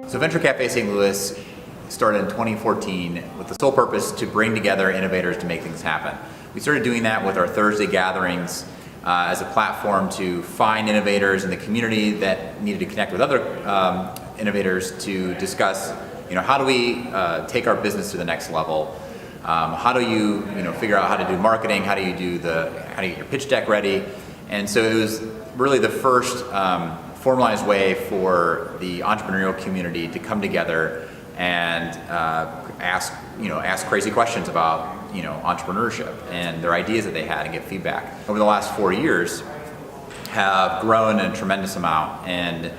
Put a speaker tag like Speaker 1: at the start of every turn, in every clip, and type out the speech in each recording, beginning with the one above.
Speaker 1: So Venture Cafe St. Louis started in 2014 with the sole purpose to bring together innovators to make things happen. We started doing that with our Thursday gatherings as a platform to find innovators in the community that needed to connect with other innovators to discuss, how do we take our business to the next level? How do you, figure out how to do marketing? How do you get your pitch deck ready? And so it was really the first formalized way for the entrepreneurial community to come together and ask crazy questions about entrepreneurship and their ideas that they had and get feedback. Over the last 4 years, have grown a tremendous amount, and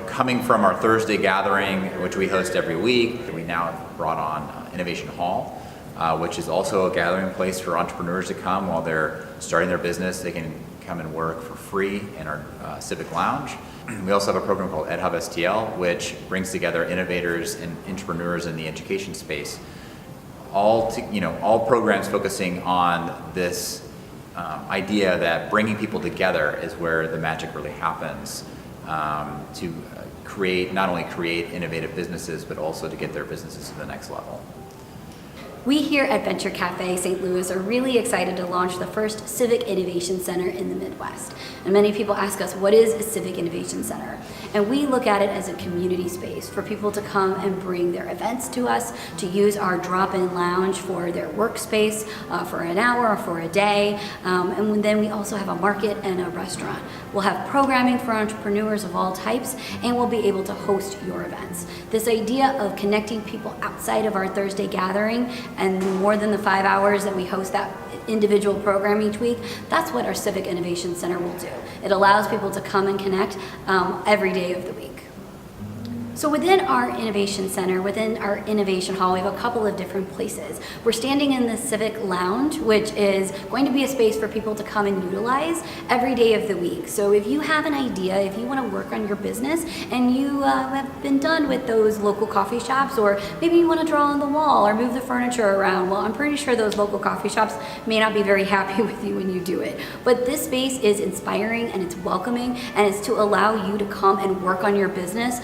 Speaker 1: coming from our Thursday gathering, which we host every week, we now have brought on Innovation Hall, which is also a gathering place for entrepreneurs to come while they're starting their business. They can come and work for free in our Civic Lounge. We also have a program called EdHub STL, which brings together innovators and entrepreneurs in the education space. All programs focusing on this idea that bringing people together is where the magic really happens, to not only create innovative businesses, but also to get their businesses to the next level.
Speaker 2: We here at Venture Cafe St. Louis are really excited to launch the first Civic Innovation Center in the Midwest. And many people ask us, what is a Civic Innovation Center? And we look at it as a community space for people to come and bring their events to us, to use our drop-in lounge for their workspace for an hour or for a day. And then we also have a market and a restaurant. We'll have programming for entrepreneurs of all types, and we'll be able to host your events. This idea of connecting people outside of our Thursday gathering and more than the 5 hours that we host that individual program each week, that's what our Civic Innovation Center will do. It allows people to come and connect every day of the week. So within our Innovation Center, within our Innovation Hall, we have a couple of different places. We're standing in the Civic Lounge, which is going to be a space for people to come and utilize every day of the week. So if you have an idea, if you want to work on your business and you have been done with those local coffee shops, or maybe you want to draw on the wall or move the furniture around, well, I'm pretty sure those local coffee shops may not be very happy with you when you do it. But this space is inspiring and it's welcoming, and it's to allow you to come and work on your business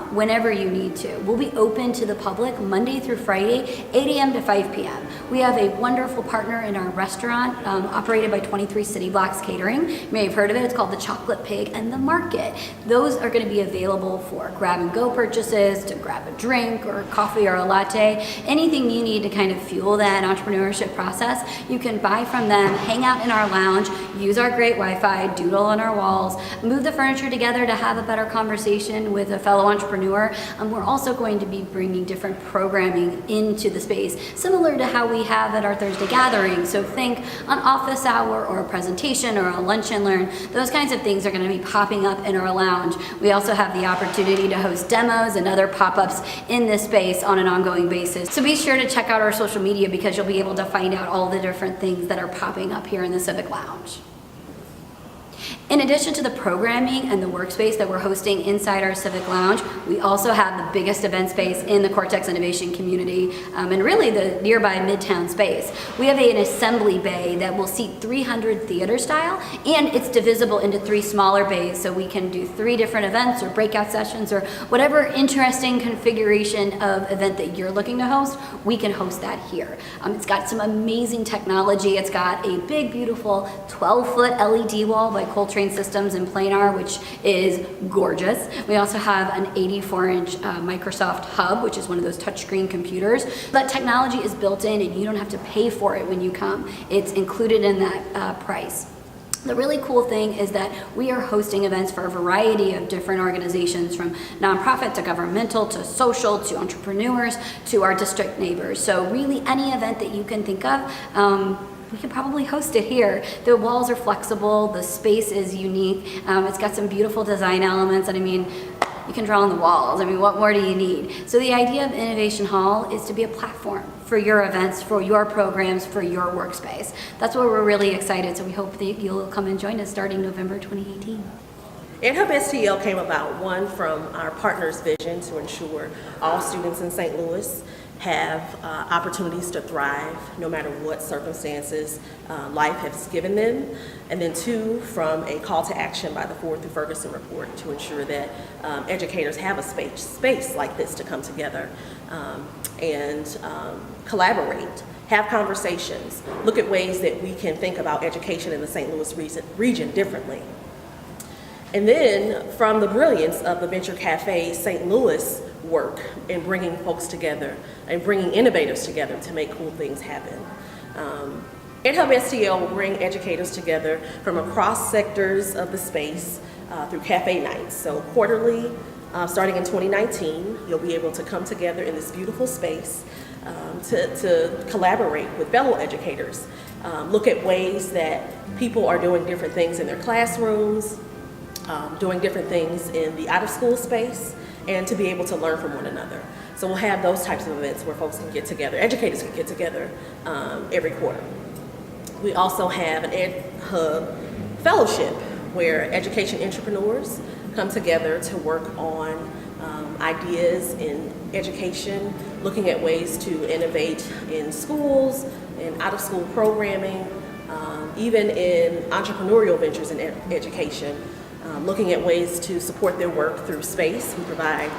Speaker 2: whenever you need to. We'll be open to the public Monday through Friday, 8 a.m. to 5 p.m. We have a wonderful partner in our restaurant operated by 23 City Blocks Catering. You may have heard of it. It's called the Chocolate Pig and the Market. Those are going to be available for grab and go purchases, to grab a drink or coffee or a latte, anything you need to kind of fuel that entrepreneurship process. You can buy from them, hang out in our lounge, use our great Wi-Fi, doodle on our walls, move the furniture together to have a better conversation with a fellow entrepreneur. We're also going to be bringing different programming into the space, similar to how we have at our Thursday gathering. So think an office hour or a presentation or a lunch and learn. Those kinds of things are going to be popping up in our lounge. We also have the opportunity to host demos and other pop-ups in this space on an ongoing basis. So be sure to check out our social media, because you'll be able to find out all the different things that are popping up here in the Civic Lounge. In addition to the programming and the workspace that we're hosting inside our Civic Lounge, we also have the biggest event space in the Cortex Innovation community, and really the nearby Midtown space. We have an assembly bay that will seat 300 theater style, and it's divisible into 3 smaller bays, so we can do 3 different events or breakout sessions or whatever interesting configuration of event that you're looking to host, we can host that here. It's got some amazing technology. It's got a big, beautiful 12-foot LED wall by Coltrane Systems in planar, which is gorgeous. We also have an 84-inch Microsoft Hub, which is one of those touchscreen computers. That technology is built in, and you don't have to pay for it when you come. It's included in that price. The really cool thing is that we are hosting events for a variety of different organizations, from nonprofit to governmental to social to entrepreneurs to our district neighbors. So really any event that you can think of, we can probably host it here. The walls are flexible, the space is unique, it's got some beautiful design elements, and you can draw on the walls. What more do you need? So the idea of Innovation Hall is to be a platform for your events, for your programs, for your workspace. That's why we're really excited, so we hope that you'll come and join us starting November 2018.
Speaker 3: EdHub STL came about, one, from our partner's vision to ensure all students in St. Louis have opportunities to thrive no matter what circumstances life has given them. And then 2, from a call to action by the Ford through Ferguson report to ensure that educators have a space like this to come together and collaborate, have conversations, look at ways that we can think about education in the St. Louis region differently. And then from the brilliance of the Venture Cafe St. Louis work in bringing folks together and bringing innovators together to make cool things happen. EdHub STL will bring educators together from across sectors of the space through cafe nights. So quarterly, starting in 2019, you'll be able to come together in this beautiful space to collaborate with fellow educators, look at ways that people are doing different things in their classrooms, doing different things in the out-of-school space, and to be able to learn from one another. So we'll have those types of events where folks can get together, educators can get together every quarter. We also have an EdHub fellowship where education entrepreneurs come together to work on ideas in education, looking at ways to innovate in schools, in out-of-school programming, even in entrepreneurial ventures in education, looking at ways to support their work through space. We provide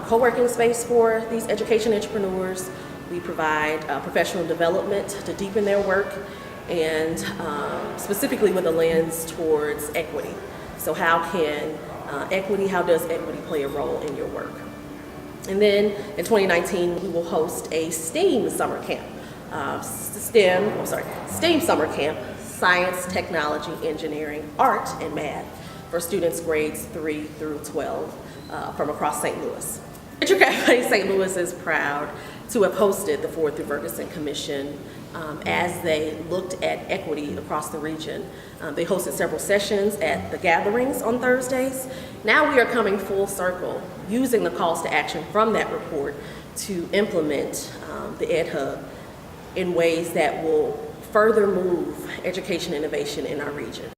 Speaker 3: co-working space for these education entrepreneurs. We provide professional development to deepen their work, and specifically with a lens towards equity. So how does equity play a role in your work? And then in 2019, we will host a STEAM summer camp, STEAM summer camp, science, technology, engineering, art, and math for students grades 3 through 12 from across St. Louis. Venture Cafe St. Louis is proud to have hosted the Ford through Ferguson Commission as they looked at equity across the region. They hosted several sessions at the gatherings on Thursdays. Now we are coming full circle, using the calls to action from that report to implement the EdHub in ways that will further move education innovation in our region.